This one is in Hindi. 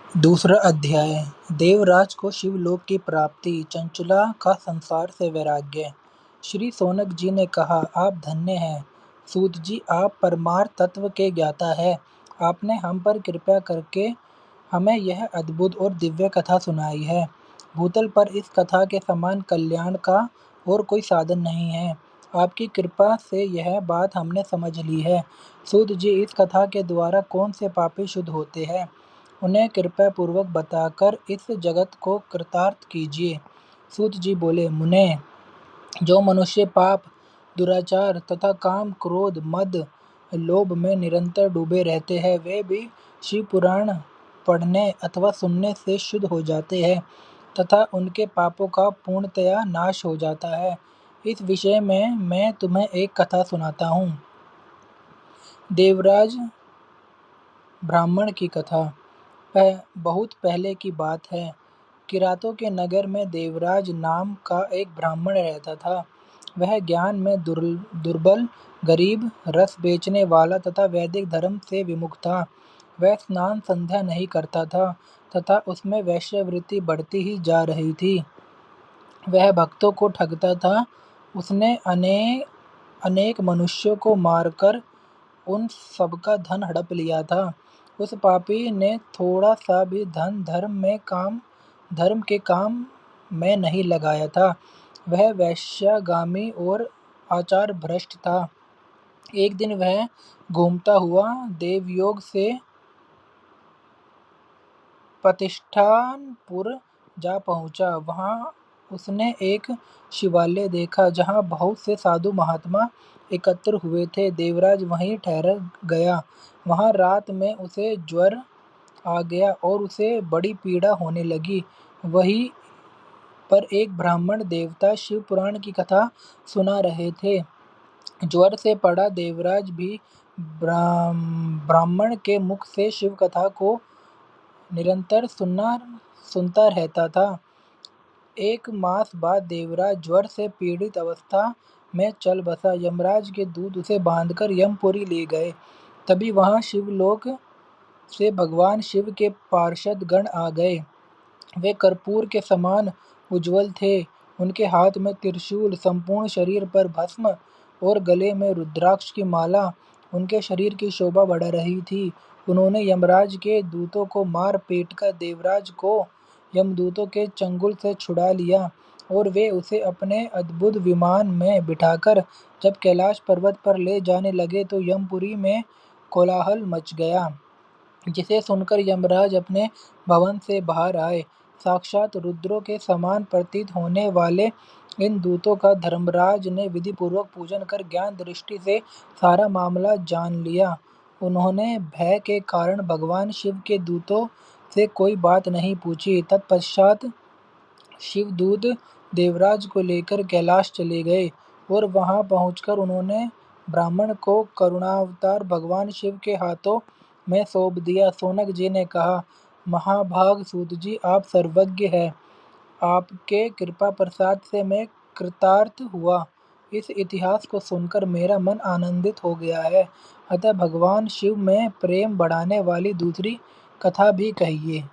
दूसरा अध्याय। देवराज को शिवलोक की प्राप्ति, चंचला का संसार से वैराग्य। श्री शौनक जी ने कहा, आप धन्य हैं सूत जी, आप परमार्थ तत्व के ज्ञाता है। आपने हम पर कृपा करके हमें यह अद्भुत और दिव्य कथा सुनाई है। भूतल पर इस कथा के समान कल्याण का और कोई साधन नहीं है। आपकी कृपा से यह बात हमने समझ ली है। सूत जी, इस कथा के द्वारा कौन से पापी शुद्ध होते हैं, उन्हें कृपा पूर्वक बताकर इस जगत को कृतार्थ कीजिए। सूत जी बोले, मुने, जो मनुष्य पाप, दुराचार तथा काम, क्रोध, मद, लोभ में निरंतर डूबे रहते हैं, वे भी शिव पुराण पढ़ने अथवा सुनने से शुद्ध हो जाते हैं तथा उनके पापों का पूर्णतया नाश हो जाता है। इस विषय में मैं तुम्हें एक कथा सुनाता हूँ। देवराज ब्राह्मण की कथा। बहुत पहले की बात है। किरातों के नगर में देवराज नाम का एक ब्राह्मण रहता था। वह ज्ञान में दुर्बल, गरीब, रस बेचने वाला तथा वैदिक धर्म से विमुख था। वह स्नान संध्या नहीं करता था तथा उसमें वैश्यवृत्ति बढ़ती ही जा रही थी। वह भक्तों को ठगता था। उसने अनेक मनुष्यों को मारकर उन सबका धन हड़प लिया था। उस पापी ने थोड़ा सा भी धन धर्म के काम में नहीं लगाया था। वह वेश्यागामी और आचार भ्रष्ट था। एक दिन वह घूमता हुआ देवयोग से प्रतिष्ठानपुर जा पहुंचा। वहां उसने एक शिवालय देखा जहां बहुत से साधु महात्मा एकत्र हुए थे। देवराज वहीं ठहर गया। वहां रात में उसे ज्वर आ गया और उसे बड़ी पीड़ा होने लगी। वहीं पर एक ब्राह्मण देवता शिव पुराण की कथा सुना रहे थे। ज्वर से पड़ा देवराज भी ब्राह्मण के मुख से शिव कथा को निरंतर सुनता रहता था। एक मास बाद देवराज ज्वर से पीड़ित अवस्था में चल बसा। यमराज के दूत उसे बांधकर यमपुरी ले गए। तभी वहां शिवलोक से भगवान शिव के पार्षद गण आ गए। वे कर्पूर के समान उज्ज्वल थे। उनके हाथ में त्रिशूल, संपूर्ण शरीर पर भस्म और गले में रुद्राक्ष की माला उनके शरीर की शोभा बढ़ा रही थी। उन्होंने यमराज के दूतों को मार पीटकर देवराज को यमदूतों के चंगुल से छुड़ा लिया और वे उसे अपने अद्भुत विमान में बिठाकर जब कैलाश पर्वत पर ले जाने लगे तो यमपुरी में कोलाहल मच गया, जिसे सुनकर यमराज अपने भवन से बाहर आए। साक्षात रुद्रों के समान प्रतीत होने वाले इन दूतों का धर्मराज ने विधिपूर्वक पूजन कर ज्ञान दृष्टि से सारा मामला जान लिया। उन्होंने भय के कारण भगवान शिव के दूतों से कोई बात नहीं पूछी। तत्पश्चात शिवदूत देवराज को लेकर कैलाश चले गए और वहां पहुंचकर उन्होंने ब्राह्मण को करुणावतार भगवान शिव के हाथों में सौंप दिया। शौनक जी ने कहा, महाभाग सूत जी, आप सर्वज्ञ हैं। आपके कृपा प्रसाद से मैं कृतार्थ हुआ। इस इतिहास को सुनकर मेरा मन आनंदित हो गया है। अतः भगवान शिव में प्रेम बढ़ाने वाली दूसरी कथा भी कहिए।